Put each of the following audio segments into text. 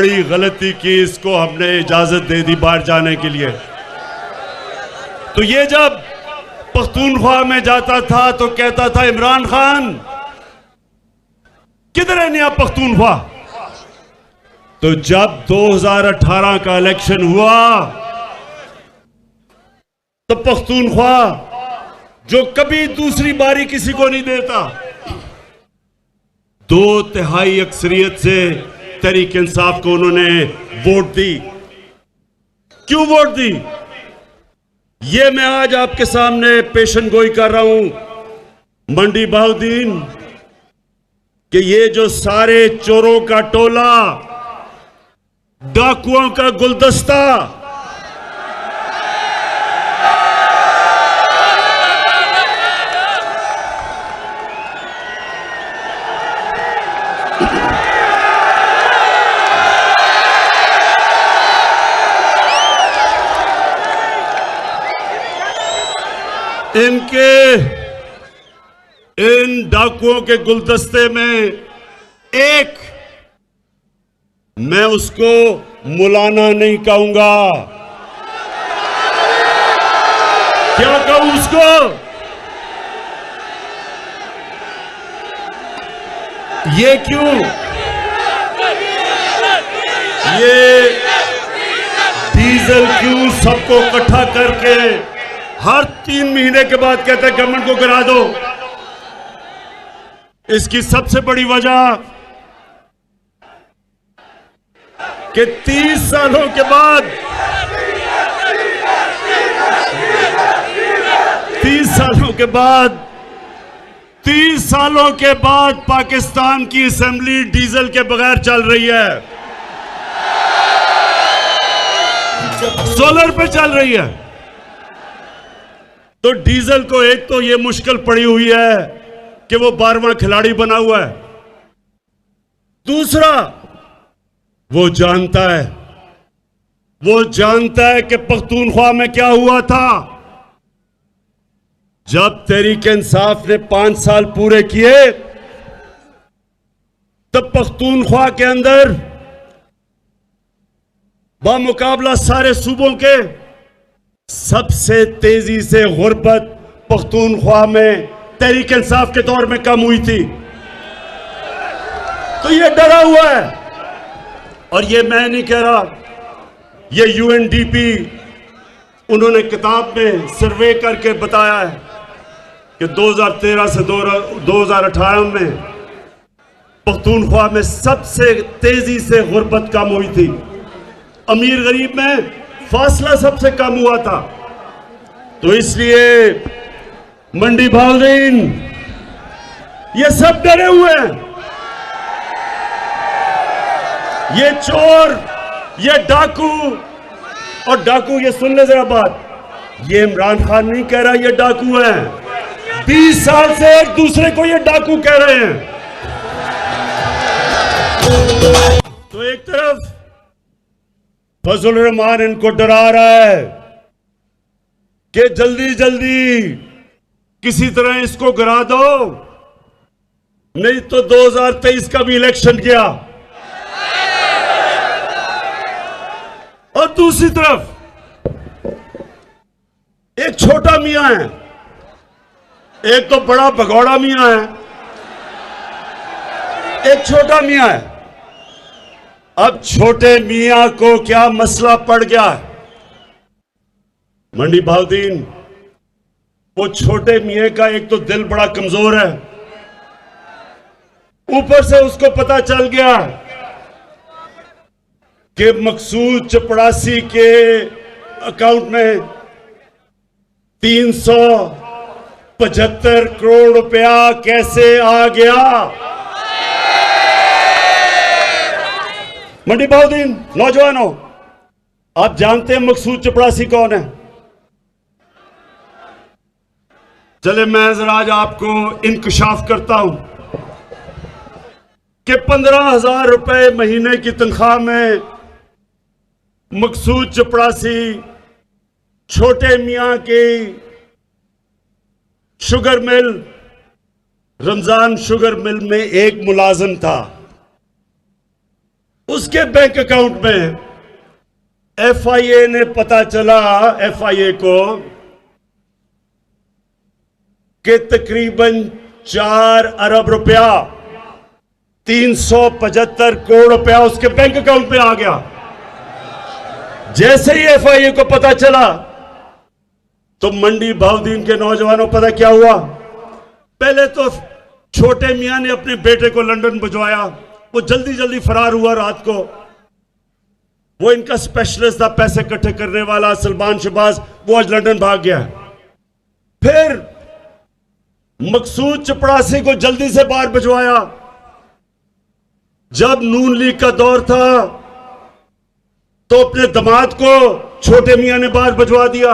बड़ी गलती की, इसको हमने इजाजत दे दी बाहर जाने के लिए। तो ये जब पख्तूनख्वा में जाता था तो कहता था इमरान खान किधर है नया पख्तूनख्वा। तो जब 2018 का इलेक्शन हुआ तो पख्तूनख्वा जो कभी दूसरी बारी किसी को नहीं देता, 2/3 अक्सरियत से तहरीक इंसाफ को उन्होंने वोट दी। क्यों वोट दी, ये मैं आज आपके सामने पेशन गोई कर रहा हूं। मंडी बहाउद्दीन कि ये जो सारे चोरों का टोला, डाकुओं का गुलदस्ता, इन डाकुओं के गुलदस्ते में एक, मैं उसको मुलाना नहीं कहूंगा। क्या कहूं उसको? ये क्यों? ये डीजल क्यों सबको इकट्ठा करके हर 3 महीने के बाद कहते हैं गवर्नमेंट को गिरा दो। इसकी सबसे बड़ी वजह कि 30 सालों के बाद 30 सालों के बाद पाकिस्तान की असेंबली डीजल के बगैर चल रही है, सोलर पे चल रही है। तो डीजल को एक तो ये मुश्किल पड़ी हुई है कि वो 12वां खिलाड़ी बना हुआ है। दूसरा, वो जानता है कि पख्तूनख्वा में क्या हुआ था। जब तहरीक इंसाफ ने 5 साल पूरे किए तब पख्तूनख्वा के अंदर बामुकाबला सारे सूबों के सबसे तेजी से गुर्बत पख्तूनख्वा में तहरीक इंसाफ के दौर में कम हुई थी। तो ये डरा हुआ है, और ये मैं नहीं कह रहा, ये यूएनडीपी उन्होंने किताब में सर्वे करके बताया है कि 2013 से 2018 में पख्तूनख्वा में सबसे तेजी से गुर्बत कम हुई थी। अमीर गरीब में फासला सबसे कम हुआ था। तो इसलिए मंडी बहाउद्दीन ये सब डरे हुए हैं। ये चोर, ये डाकू, और डाकू, ये सुन ले जरा बात, ये इमरान खान नहीं कह रहा ये डाकू हैं। 20 साल से एक दूसरे को ये डाकू कह रहे हैं। तो एक तरफ फजल रहमान इनको डरा रहा है कि जल्दी जल्दी किसी तरह इसको गिरा दो, नहीं तो 2023 का भी इलेक्शन गया। और दूसरी तरफ एक छोटा मियां है, एक तो बड़ा भगौड़ा मियां है, एक छोटा मियां है। अब छोटे मियां को क्या मसला पड़ गया है? मंडी बहाउद्दीन, वो छोटे मियां का एक तो दिल बड़ा कमजोर है, ऊपर से उसको पता चल गया कि मकसूद चपड़ासी के अकाउंट में 375 करोड़ रुपया कैसे आ गया। मंडी बहाउद्दीन, नौजवानों, आप जानते हैं मकसूद चपड़ासी कौन है? चले मैं जरा आज आपको इंकशाफ करता हूं कि 15,000 रुपए महीने की तनख्वाह में मकसूद चपड़ासी छोटे मियां की sugar mill, Ramzan sugar mill में एक मुलाजिम था। उसके बैंक अकाउंट में एफआईए ने पता चला, एफआईए को, कि तकरीबन 4 अरब रुपया 375 करोड़ रुपया उसके बैंक अकाउंट में आ गया। जैसे ही एफआईए को पता चला तो मंडी बहाउद्दीन के नौजवानों पता क्या हुआ, पहले तो छोटे मियां ने अपने बेटे को लंदन भिजवाया, वो जल्दी जल्दी फरार हुआ रात को। वो इनका स्पेशलिस्ट था पैसे इकट्ठे करने वाला, सलमान शहबाज, वो आज लंदन भाग गया। फिर मकसूद चपड़ासी को जल्दी से बाहर भिजवाया। जब नून लीग का दौर था तो अपने दामाद को छोटे मियां ने बाहर भिजवा दिया।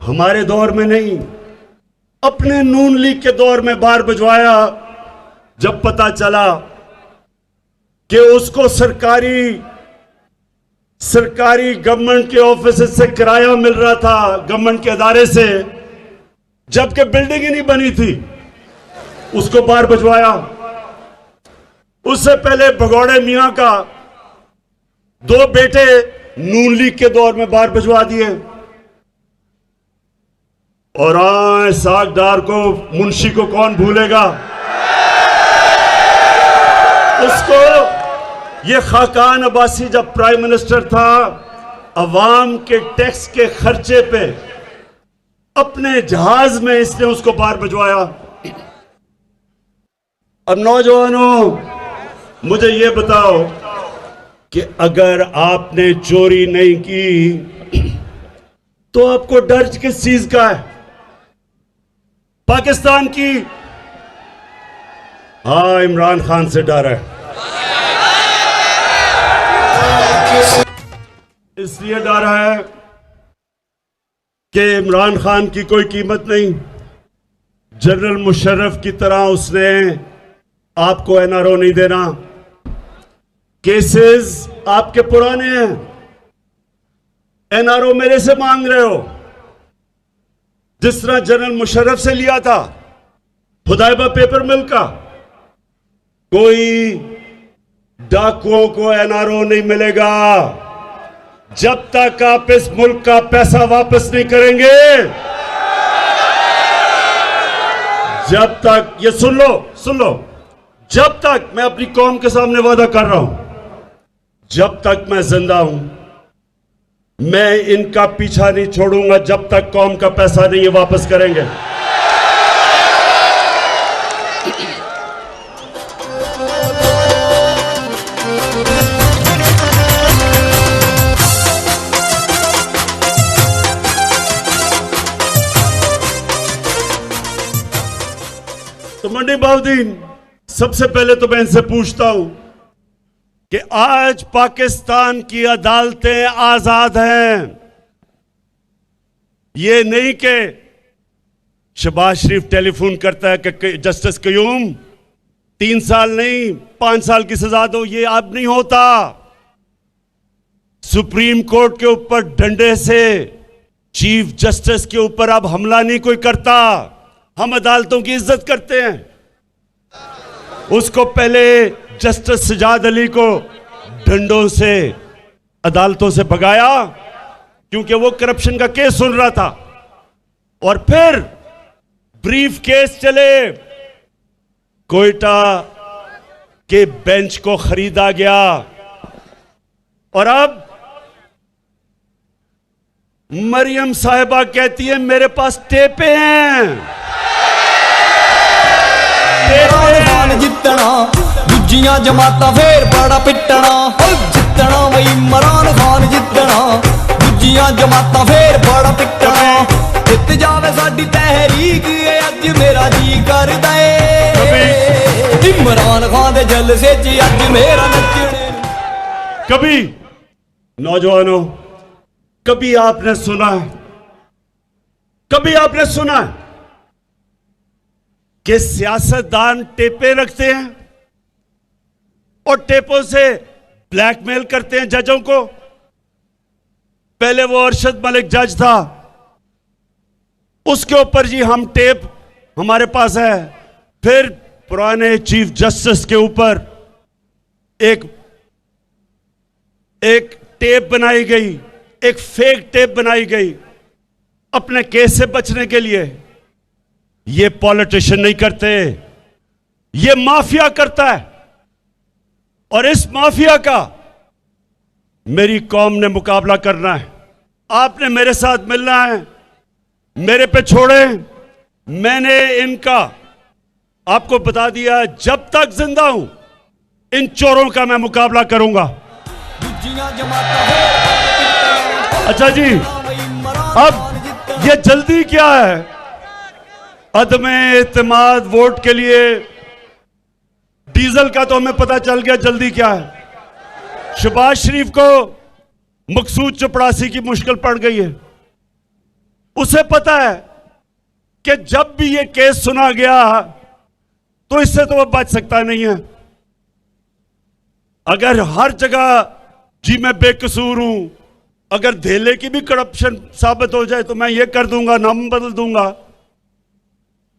हमारे दौर में नहीं, अपने नून लीग के दौर में बाहर भिजवाया। जब पता चला कि उसको सरकारी गवर्नमेंट के ऑफिस से किराया मिल रहा था, गवर्नमेंट के अदारे से, जबकि बिल्डिंग ही नहीं बनी थी, उसको बाहर भिजवाया। उससे पहले भगौड़े मियां का 2 बेटे नून लीग के दौर में बाहर भिजवा दिए। और आए सागदार को, मुंशी को कौन भूलेगा। उसको ये खाकान अब्बासी जब प्राइम मिनिस्टर था, अवाम के टैक्स के खर्चे पे अपने जहाज में इसने उसको बाहर भिजवाया। अब नौजवानों, मुझे ये बताओ कि अगर आपने चोरी नहीं की तो आपको डर किस चीज का है? पाकिस्तान की? हाँ, इमरान खान से डर है। इसलिए डर है कि इमरान खान की कोई कीमत नहीं। जनरल मुशर्रफ की तरह उसने आपको एनआरओ नहीं देना। केसेस आपके पुराने हैं, एनआरओ मेरे से मांग रहे हो, जिस तरह जनरल मुशर्रफ से लिया था हुदैबा पेपर मिल का। कोई डाकुओं को एनआरओ नहीं मिलेगा जब तक आप इस मुल्क का पैसा वापस नहीं करेंगे। जब तक, ये सुन लो, जब तक, मैं अपनी कौम के सामने वादा कर रहा हूं, जब तक मैं जिंदा हूं, मैं इनका पीछा नहीं छोड़ूंगा जब तक कौम का पैसा नहीं वापस करेंगे। तो मंडी बहाउद्दीन, सबसे पहले तो मैं इनसे पूछता हूं कि आज पाकिस्तान की अदालतें आजाद हैं। ये नहीं कि शहबाज शरीफ टेलीफोन करता है कि जस्टिस कयूम 3 साल नहीं 5 साल की सजा दो, ये अब नहीं होता। सुप्रीम कोर्ट के ऊपर डंडे से चीफ जस्टिस के ऊपर अब हमला नहीं कोई करता। हम अदालतों की इज्जत करते हैं। उसको पहले जस्टिस सजाद अली को डंडों से अदालतों से भगाया क्योंकि वो करप्शन का केस सुन रहा था, और फिर ब्रीफ केस चले, कोयटा के बेंच को खरीदा गया, और अब मरियम साहिबा कहती है मेरे पास टेपे हैं। जितना दूजियां जमाता फिर बड़ा पिटना, जितना वही इमरान खान जितना दूजियां जमाता फिर बड़ा पिटना। जित जावे साडी तहरीक अज मेरा जी करदा ए, इमरान खान दे जलसे च अज मेरा नचने। कभी नौजवानों, कभी आपने सुना कि सियासतदान टेपे रखते हैं और टेपों से ब्लैकमेल करते हैं जजों को? पहले वो अरशद मलिक जज था, उसके ऊपर जी हम टेप हमारे पास है। फिर पुराने चीफ जस्टिस के ऊपर एक एक टेप बनाई गई, एक फेक टेप बनाई गई अपने केस से बचने के लिए। ये पॉलिटिशियन नहीं करते, ये माफिया करता है। और इस माफिया का मेरी कौम ने मुकाबला करना है। आपने मेरे साथ मिलना है, मेरे पे छोड़े। मैंने इनका आपको बता दिया, जब तक जिंदा हूं इन चोरों का मैं मुकाबला करूंगा। अच्छा जी, अब ये जल्दी क्या है? अदमे इत्तेमाद वोट के लिए डीजल का तो हमें पता चल गया, जल्दी क्या है? शहबाज शरीफ को मकसूद चपड़ासी की मुश्किल पड़ गई है। उसे पता है कि जब भी ये केस सुना गया तो इससे तो वह बच सकता नहीं है। अगर हर जगह जी मैं बेकसूर हूं, अगर धेले की भी करप्शन साबित हो जाए तो मैं ये कर दूंगा, नाम बदल दूंगा।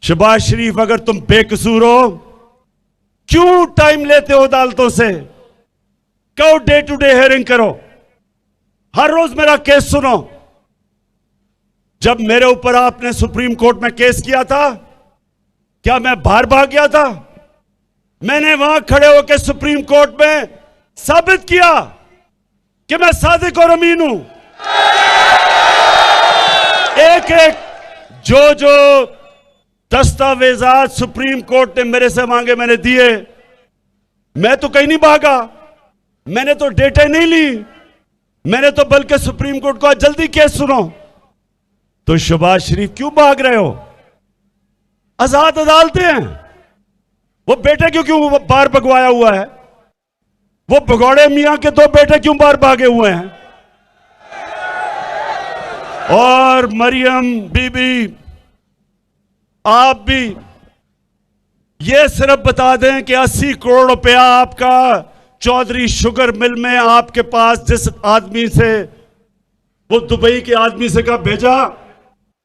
शहबाज शरीफ, अगर तुम बेकसूर हो, क्यों टाइम लेते हो अदालतों से? क्यों डे टू डे हियरिंग करो? हर रोज मेरा केस सुनो। जब मेरे ऊपर आपने सुप्रीम कोर्ट में केस किया था, क्या मैं बाहर भाग गया था? मैंने वहां खड़े होकर सुप्रीम कोर्ट में साबित किया कि मैं सादिक और अमीन हूं। एक एक जो दस्तावेजात सुप्रीम कोर्ट ने मेरे से मांगे मैंने दिए। मैं तो कहीं नहीं भागा, मैंने तो डेटे नहीं ली, मैंने तो बल्कि सुप्रीम कोर्ट को जल्दी केस सुनो। तो शहबाज शरीफ क्यों भाग रहे हो? आजाद अदालतें हैं। वो बेटे क्यों बाहर भगवाया हुआ है? वो भगौड़े मियां के दो बेटे क्यों बाहर भागे हुए हैं? और मरियम बीबी, आप भी ये सिर्फ बता दें कि 80 करोड़ रुपया आपका चौधरी शुगर मिल में आपके पास जिस आदमी से, वो दुबई के आदमी से कहा भेजा,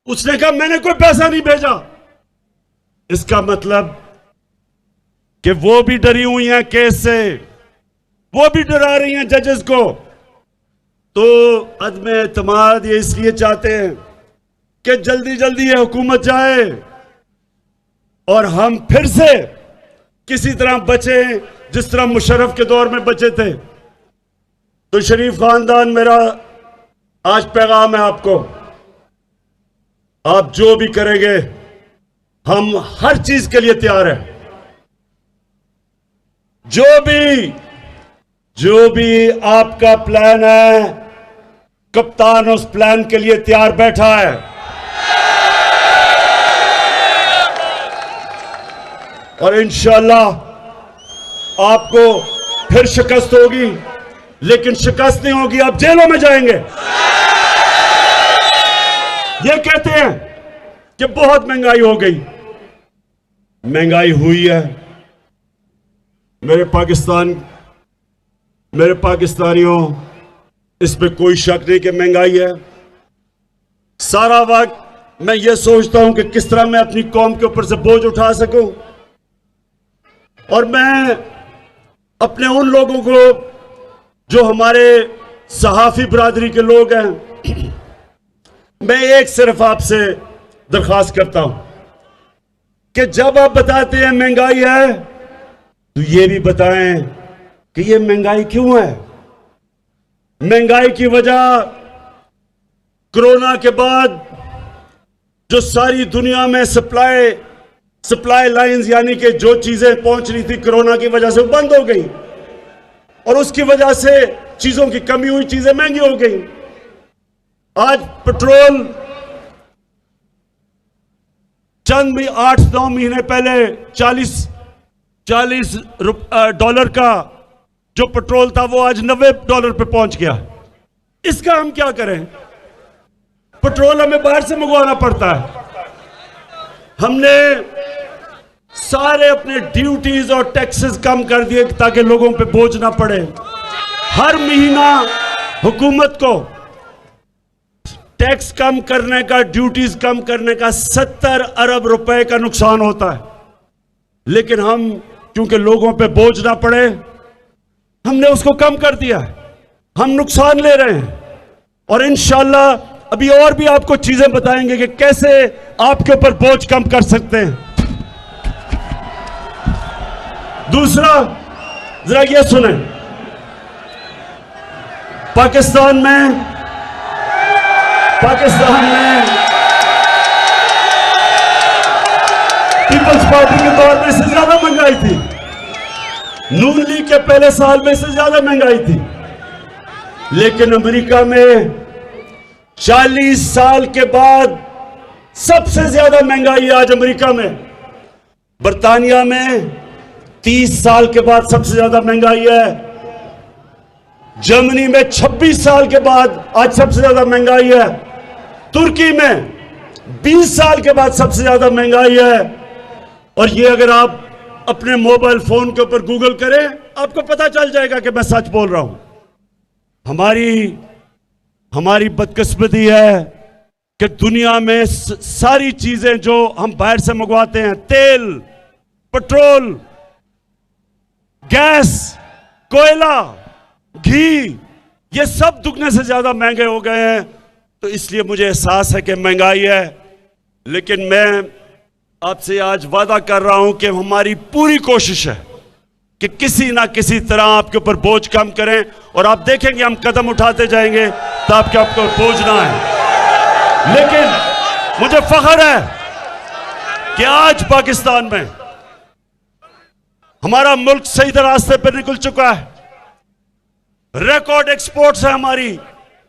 उसने कहा मैंने कोई पैसा नहीं भेजा। इसका मतलब कि वो भी डरी हुई हैं केस से, वो भी डरा रही हैं जजेस को। तो अदमे एतमाद ये इसलिए चाहते हैं कि जल्दी जल्दी ये हुकूमत जाए और हम फिर से किसी तरह बचे जिस तरह मुशर्रफ के दौर में बचे थे। तो शरीफ खानदान, मेरा आज पैगाम है आपको, आप जो भी करेंगे हम हर चीज के लिए तैयार हैं। जो भी आपका प्लान है, कप्तान उस प्लान के लिए तैयार बैठा है। और इंशाअल्लाह आपको फिर शिकस्त होगी, लेकिन शिकस्त नहीं होगी, आप जेलों में जाएंगे। ये कहते हैं कि बहुत महंगाई हो गई, महंगाई हुई है। मेरे पाकिस्तानियों, इस पे कोई शक नहीं कि महंगाई है। सारा वक्त मैं ये सोचता हूं कि किस तरह मैं अपनी कौम के ऊपर से बोझ उठा सकूं, और मैं अपने उन लोगों को जो हमारे सहाफी बरादरी के लोग हैं, मैं एक सिर्फ आपसे दरख्वास्त करता हूं कि जब आप बताते हैं महंगाई है, तो ये भी बताएं कि ये महंगाई क्यों है। महंगाई की वजह कोरोना के बाद जो सारी दुनिया में सप्लाई लाइंस, यानी कि जो चीजें पहुंच रही थी कोरोना की वजह से, बंद हो गई, और उसकी वजह से चीजों की कमी हुई, चीजें महंगी हो गई। आज पेट्रोल चंद भी 8-9 महीने पहले $40 का जो पेट्रोल था वो आज $90 पे पहुंच गया। इसका हम क्या करें? पेट्रोल हमें बाहर से मंगवाना पड़ता है। हमने सारे अपने ड्यूटीज और टैक्सेस कम कर दिए ताकि लोगों पे बोझ ना पड़े। हर महीना हुकूमत को टैक्स कम करने का, ड्यूटीज कम करने का 70 अरब रुपए का नुकसान होता है, लेकिन हम क्योंकि लोगों पे बोझ ना पड़े, हमने उसको कम कर दिया है। हम नुकसान ले रहे हैं। और इंशाल्लाह अभी और भी आपको चीजें बताएंगे कि कैसे आपके ऊपर बोझ कम कर सकते हैं। दूसरा, जरा ये सुने, पाकिस्तान में पीपल्स पार्टी के दौर में इससे ज्यादा महंगाई थी, नून लीग के पहले साल में इससे ज्यादा महंगाई थी। लेकिन अमेरिका में 40 साल के बाद सबसे ज्यादा महंगाई है आज अमेरिका में। बर्तानिया में 30 साल के बाद सबसे ज्यादा महंगाई है। जर्मनी में 26 साल के बाद आज सबसे ज्यादा महंगाई है। तुर्की में 20 साल के बाद सबसे ज्यादा महंगाई है। और ये अगर आप अपने मोबाइल फोन के ऊपर गूगल करें, आपको पता चल जाएगा कि मैं सच बोल रहा हूं। हमारी बदकिस्मती है कि दुनिया में सारी चीजें जो हम बाहर से मंगवाते हैं, तेल, पेट्रोल, गैस, कोयला, घी, ये सब दुगने से ज्यादा महंगे हो गए हैं। तो इसलिए मुझे एहसास है कि महंगाई है। लेकिन मैं आपसे आज वादा कर रहा हूं कि हमारी पूरी कोशिश है कि किसी ना किसी तरह आपके ऊपर बोझ कम करें। और आप देखेंगे हम कदम उठाते जाएंगे तो आपके ऊपर बोझ ना आए। लेकिन मुझे फख्र है कि आज पाकिस्तान में हमारा मुल्क सही रास्ते पर निकल चुका है। रिकॉर्ड एक्सपोर्ट्स है हमारी।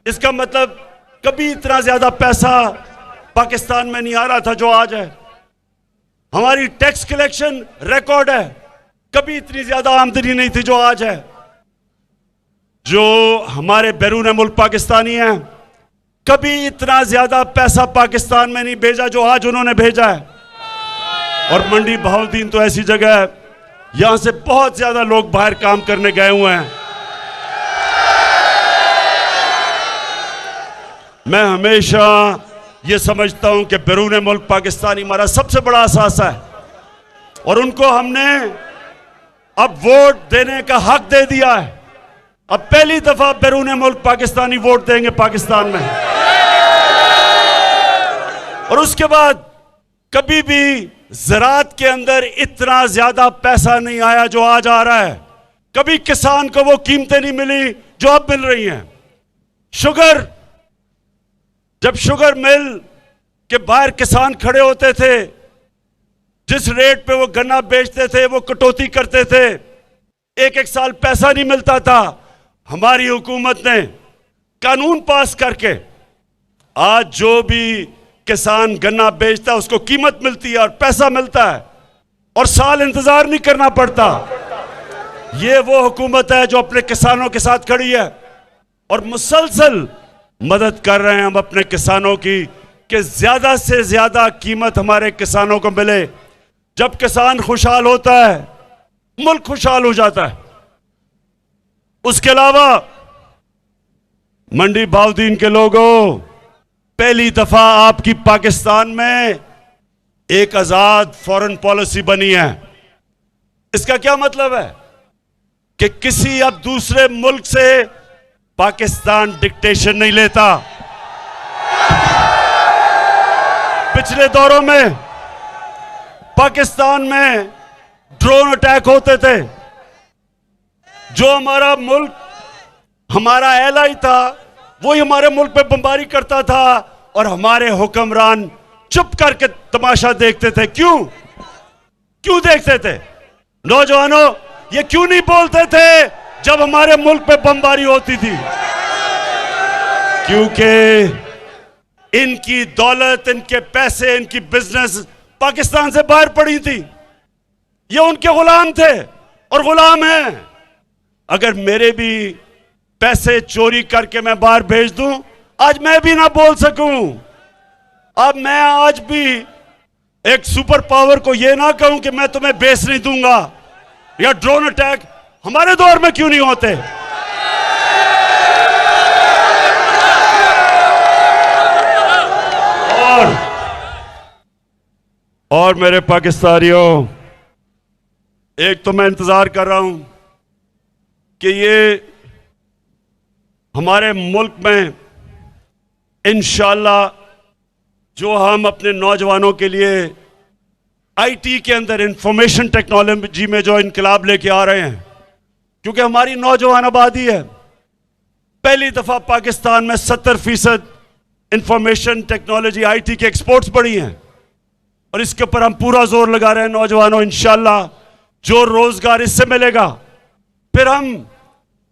इसका मतलब कभी इतना ज्यादा पैसा पाकिस्तान में नहीं आ रहा था जो आज है। हमारी टैक्स कलेक्शन रिकॉर्ड है। कभी इतनी ज्यादा आमदनी नहीं थी जो आज है। जो हमारे बैरून मुल्क पाकिस्तानी हैं, कभी इतना ज्यादा पैसा पाकिस्तान में नहीं भेजा जो आज उन्होंने भेजा है। और मंडी बहाउद्दीन तो ऐसी जगह है, यहां से बहुत ज्यादा लोग बाहर काम करने गए हुए हैं। मैं हमेशा ये समझता हूं कि बैरून मुल्क पाकिस्तानी हमारा सबसे बड़ा असासा है। और उनको हमने अब वोट देने का हक दे दिया है। अब पहली दफा बैरून मुल्क पाकिस्तानी वोट देंगे पाकिस्तान में। और उसके बाद कभी भी ज़राअत के अंदर इतना ज्यादा पैसा नहीं आया जो आज आ रहा है। कभी किसान को वो कीमतें नहीं मिली जो अब मिल रही हैं। शुगर, जब शुगर मिल के बाहर किसान खड़े होते थे, जिस रेट पे वो गन्ना बेचते थे वो कटौती करते थे, एक एक साल पैसा नहीं मिलता था। हमारी हुकूमत ने कानून पास करके आज जो भी किसान गन्ना बेचता है उसको कीमत मिलती है और पैसा मिलता है और साल इंतजार नहीं करना पड़ता। ये वो हुकूमत है जो अपने किसानों के साथ खड़ी है और मुसलसल मदद कर रहे हैं हम अपने किसानों की कि ज्यादा से ज्यादा कीमत हमारे किसानों को मिले। जब किसान खुशहाल होता है, मुल्क खुशहाल हो जाता है। उसके अलावा मंडी बहाउद्दीन के लोगों, पहली दफा आपकी पाकिस्तान में एक आजाद फॉरेन पॉलिसी बनी है। इसका क्या मतलब है कि किसी अब दूसरे मुल्क से पाकिस्तान डिक्टेशन नहीं लेता। पिछले दौरों में पाकिस्तान में ड्रोन अटैक होते थे। जो हमारा मुल्क, हमारा एलाई था, वही हमारे मुल्क पे बमबारी करता था और हमारे हुक्मरान चुप करके तमाशा देखते थे। क्यों देखते थे? नौजवानों, ये क्यों नहीं बोलते थे जब हमारे मुल्क पे बमबारी होती थी? क्योंकि इनकी दौलत, इनके पैसे, इनकी बिजनेस पाकिस्तान से बाहर पड़ी थी। ये उनके गुलाम थे और गुलाम हैं। अगर मेरे भी पैसे चोरी करके मैं बाहर भेज दूं, आज मैं भी ना बोल सकूं। अब मैं आज भी एक सुपर पावर को यह ना कहूं कि मैं तुम्हें बेच नहीं दूंगा, या ड्रोन अटैक हमारे दौर में क्यों नहीं होते? और मेरे पाकिस्तानियों, एक तो मैं इंतजार कर रहा हूं कि ये हमारे मुल्क में इंशाअल्लाह जो हम अपने नौजवानों के लिए आईटी के अंदर इंफॉर्मेशन टेक्नोलॉजी में जो इनकलाब लेके आ रहे हैं, क्योंकि हमारी नौजवान आबादी है, पहली दफा पाकिस्तान में 70% इंफॉर्मेशन टेक्नोलॉजी आईटी के एक्सपोर्ट्स बढ़ी हैं और इसके ऊपर हम पूरा जोर लगा रहे हैं। नौजवानों, इंशाअल्लाह जो रोजगार इससे मिलेगा, फिर हम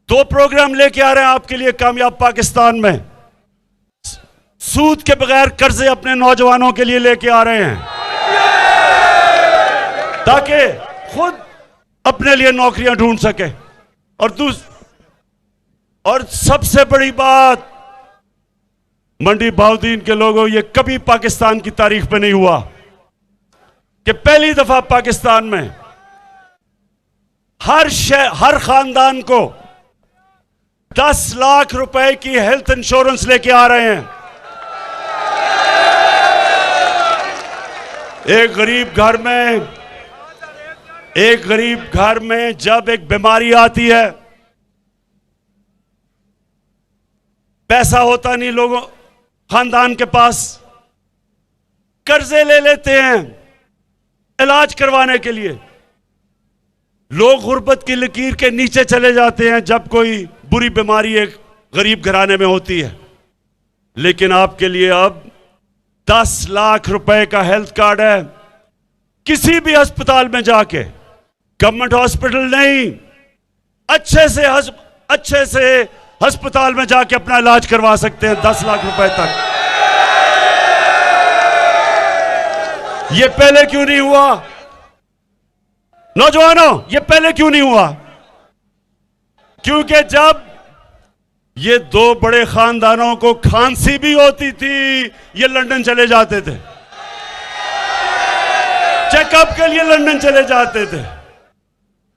2 प्रोग्राम लेके आ रहे हैं आपके लिए कामयाब पाकिस्तान में। सूद के बगैर कर्जे अपने नौजवानों के लिए लेके आ रहे हैं ताकि खुद अपने लिए नौकरियां ढूंढ सके। और सबसे बड़ी बात, मंडी बहाउद्दीन के लोगों, ये कभी पाकिस्तान की तारीख में नहीं हुआ कि पहली दफा पाकिस्तान में हर खानदान को 10 लाख रुपए की हेल्थ इंश्योरेंस लेके आ रहे हैं। एक गरीब घर में जब एक बीमारी आती है, पैसा होता नहीं लोगों खानदान के पास, कर्जे ले लेते हैं इलाज करवाने के लिए। लोग गुर्बत की लकीर के नीचे चले जाते हैं जब कोई बुरी बीमारी एक गरीब घराने में होती है। लेकिन आपके लिए अब 10 लाख रुपए का हेल्थ कार्ड है। किसी भी अस्पताल में जाके, गवर्नमेंट हॉस्पिटल नहीं, अच्छे से अस्पताल में जाके अपना इलाज करवा सकते हैं 10 लाख रुपए तक। ये पहले क्यों नहीं हुआ? नौजवानों, ये पहले क्यों नहीं हुआ? क्योंकि जब ये 2 बड़े खानदानों को खांसी भी होती थी, ये लंदन चले जाते थे, चेकअप के लिए लंदन चले जाते थे।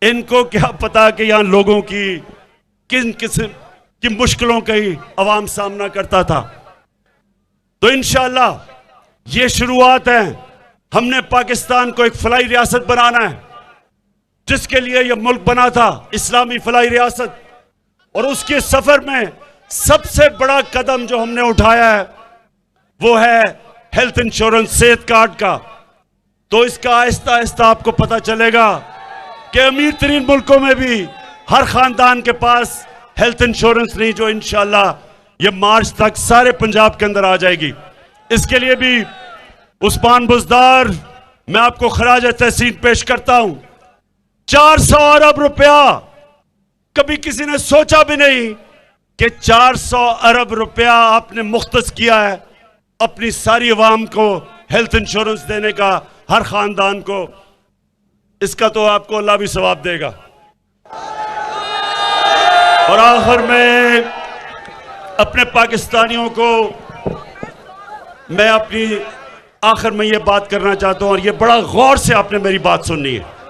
इनको क्या पता कि यहां लोगों की किन किस्म की मुश्किलों का ही अवाम सामना करता था। तो इंशाअल्लाह ये शुरुआत है। हमने पाकिस्तान को एक फलाई रियासत बनाना है, जिसके लिए यह मुल्क बना था, इस्लामी फलाई रियासत। और उसके सफर में सबसे बड़ा कदम जो हमने उठाया है वो है हेल्थ इंश्योरेंस, सेहत कार्ड का। तो इसका आहिस्ता आहिस्ता आपको पता चलेगा कि अमीर तरीन मुल्कों में भी हर खानदान के पास हेल्थ इंश्योरेंस नहीं, जो इंशाअल्लाह ये मार्च तक सारे पंजाब के अंदर आ जाएगी। इसके लिए भी उस्मान बुज़दार, मैं आपको खराज तहसीन पेश करता हूं। 400 अरब रुपया, कभी किसी ने सोचा भी नहीं कि 400 अरब रुपया आपने मुख्तस किया है अपनी सारी अवाम को हेल्थ इंश्योरेंस देने का, हर खानदान को। इसका तो आपको अल्लाह भी सवाब देगा। और आखिर में अपने पाकिस्तानियों को मैं अपनी आखिर में ये बात करना चाहता हूं, और ये बड़ा गौर से आपने मेरी बात सुननी है।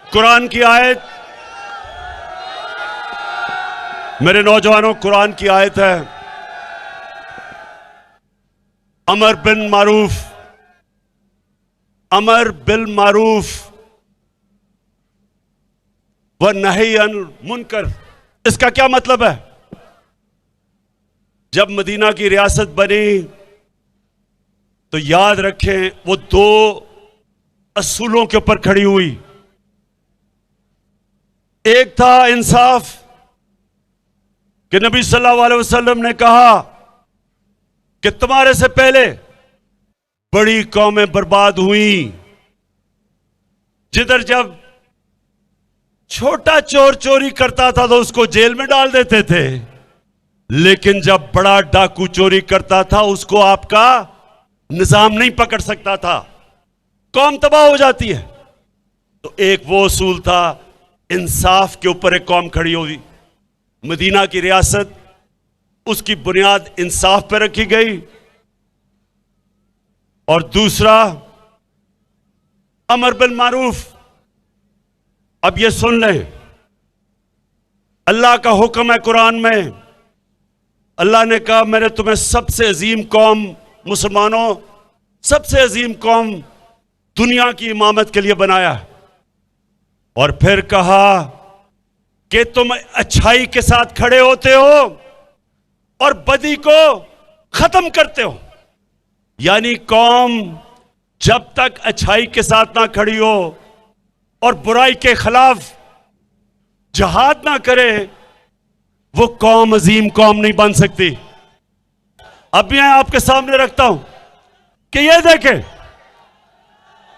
कुरान की आयत, मेरे नौजवानों, कुरान की आयत है, अमर बिल मारूफ व नही अनिल मुनकर। इसका क्या मतलब है? जब मदीना की रियासत बनी तो याद रखें वो 2 असूलों के ऊपर खड़ी हुई। एक था इंसाफ, कि नबी सल्लल्लाहु अलैहि वसल्लम ने कहा कि तुम्हारे से पहले बड़ी कौमें बर्बाद हुई, जिधर जब छोटा चोर चोरी करता था तो उसको जेल में डाल देते थे, लेकिन जब बड़ा डाकू चोरी करता था उसको आपका निजाम नहीं पकड़ सकता था, कौम तबाह हो जाती है। तो एक वो उसूल था, इंसाफ के ऊपर एक कौम खड़ी हुई। मदीना की रियासत, उसकी बुनियाद इंसाफ पर रखी गई। और दूसरा अमर बिल मारूफ। अब ये सुन लें, अल्लाह का हुक्म है कुरान में अल्लाह ने कहा मैंने तुम्हें सबसे अजीम कौम, मुसलमानों सबसे अजीम कौम दुनिया की इमामत के लिए बनाया। और फिर कहा कि तुम अच्छाई के साथ खड़े होते हो और बदी को खत्म करते हो। यानी कौम जब तक अच्छाई के साथ ना खड़ी हो और बुराई के खिलाफ जहाद ना करे, वो कौम अजीम कौम नहीं बन सकती। अब मैं आपके सामने रखता हूं कि ये देखें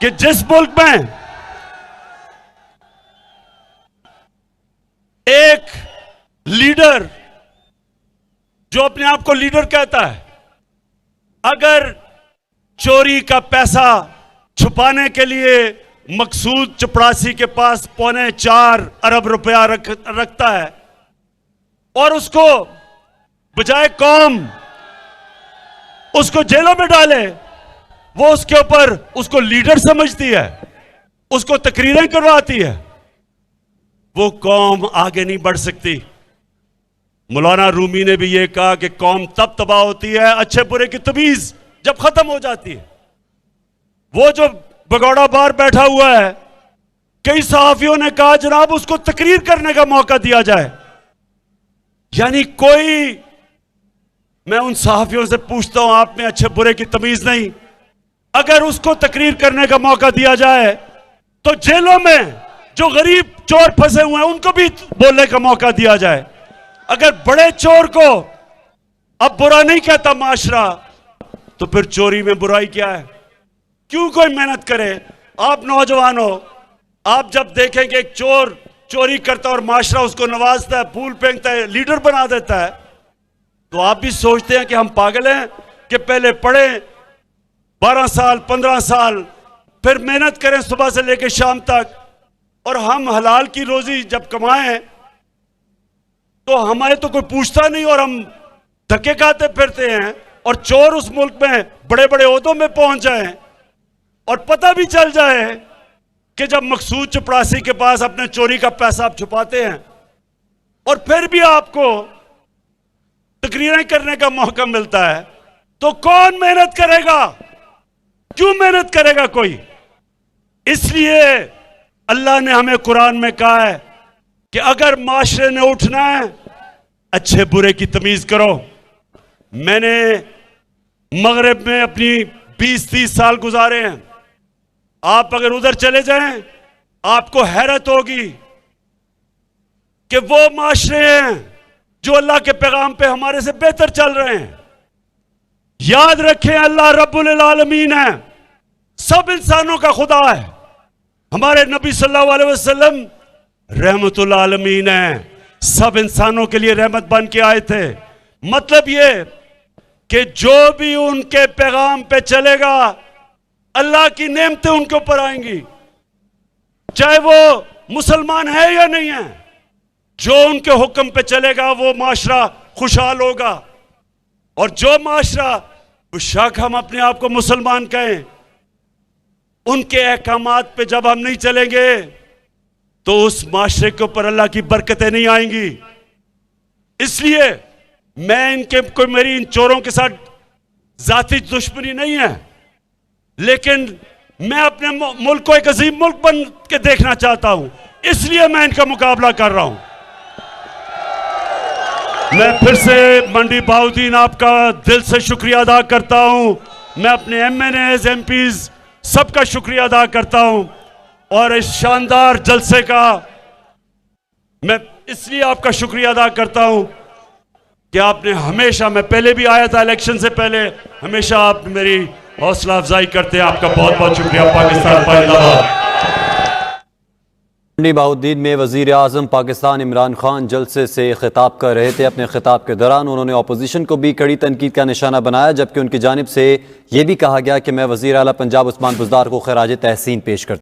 कि जिस मुल्क में एक लीडर जो अपने आप को लीडर कहता है, अगर चोरी का पैसा छुपाने के लिए मकसूद चपरासी के पास 4.25 अरब रुपया रखता है और उसको बजाय कौम उसको जेलों में डाले, वो उसके ऊपर उसको लीडर समझती है, उसको तकरीरें करवाती है, वो कौम आगे नहीं बढ़ सकती। मौलाना रूमी ने भी ये कहा कि कौम तब तबाह होती है अच्छे बुरे की तमीज जब खत्म हो जाती है। वो जो भगौड़ा बार बैठा हुआ है, कई सहाफियों ने कहा जनाब उसको तकरीर करने का मौका दिया जाए। यानी कोई, मैं उन सहाफियों से पूछता हूं आप में अच्छे बुरे की तमीज नहीं, अगर उसको तकरीर करने का मौका दिया जाए तो जेलों में जो गरीब चोर फंसे हुए हैं उनको भी बोलने का मौका दिया जाए। अगर बड़े चोर को अब बुरा नहीं कहता माशरा, तो फिर चोरी में बुराई क्या है? क्यों कोई मेहनत करे? आप नौजवान हो, आप जब देखेंगे एक चोर चोरी करता है और माशरा उसको नवाजता है, फूल फेंकता है, लीडर बना देता है, तो आप भी सोचते हैं कि हम पागल हैं कि पहले पढ़े 12 साल 15 साल, फिर मेहनत करें सुबह से लेकर शाम तक, और हम हलाल की रोजी जब कमाएं तो हमारे तो कोई पूछता नहीं और हम धक्के खाते फिरते हैं। और चोर उस मुल्क में बड़े बड़े ओहदों में पहुंच जाए और पता भी चल जाए कि जब मकसूद चपरासी के पास अपने चोरी का पैसा आप छुपाते हैं और फिर भी आपको तकरीरें करने का मौका मिलता है, तो कौन मेहनत करेगा? क्यों मेहनत करेगा कोई? इसलिए अल्लाह ने हमें कुरान में कहा है कि अगर माशरे ने उठना है, अच्छे बुरे की तमीज करो। मैंने मगरिब में अपनी 20-30 साल गुजारे हैं। आप अगर उधर चले जाएं, आपको हैरत होगी कि वो माशरे हैं जो अल्लाह के पैगाम पे हमारे से बेहतर चल रहे हैं। याद रखें, अल्लाह रब्बुल आलमीन है, सब इंसानों का खुदा है। हमारे नबी सल्लल्लाहु अलैहि वसल्लम रहमतुल आलमीन है, सब इंसानों के लिए रहमत बन के आए थे। मतलब ये कि जो भी उनके पैगाम पे चलेगा, अल्लाह की नेमतें उनके ऊपर आएंगी, चाहे वो मुसलमान है या नहीं है। जो उनके हुक्म पे चलेगा वो माशरा खुशहाल होगा। और जो माशरा, बेशक हम अपने आप को मुसलमान कहें, उनके अहकामात पे जब हम नहीं चलेंगे तो उस माशरे के ऊपर अल्लाह की बरकतें नहीं आएंगी। इसलिए कोई मेरी इन चोरों के साथ जाती दुश्मनी नहीं है, लेकिन मैं अपने मुल्क को एक अजीम मुल्क बन के देखना चाहता हूं, इसलिए मैं इनका मुकाबला कर रहा हूं। मैं फिर से मंडी बहाउद्दीन आपका दिल से शुक्रिया अदा करता हूं। मैं अपने MNAs MPs सबका शुक्रिया अदा करता हूं, और इस शानदार जलसे का मैं इसलिए आपका शुक्रिया अदा करता हूं कि आपने हमेशा, मैं पहले भी आया था इलेक्शन से पहले, हमेशा आप मेरी हौसला अफजाई करते हैं। आपका बहुत बहुत शुक्रिया। पाकिस्तान जिंदाबाद। मंडी बहाउद्दीन में वज़ीर आज़म पाकिस्तान इमरान खान जलसे से खिताब कर रहे थे। अपने खिताब के दौरान उन्होंने अपोजिशन को भी कड़ी तनकीद का निशाना बनाया, जबकि उनकी जानिब से यह भी कहा गया कि मैं वज़ीर आला पंजाब उस्मान बुज़दार को खराज तहसीन पेश करता हूं।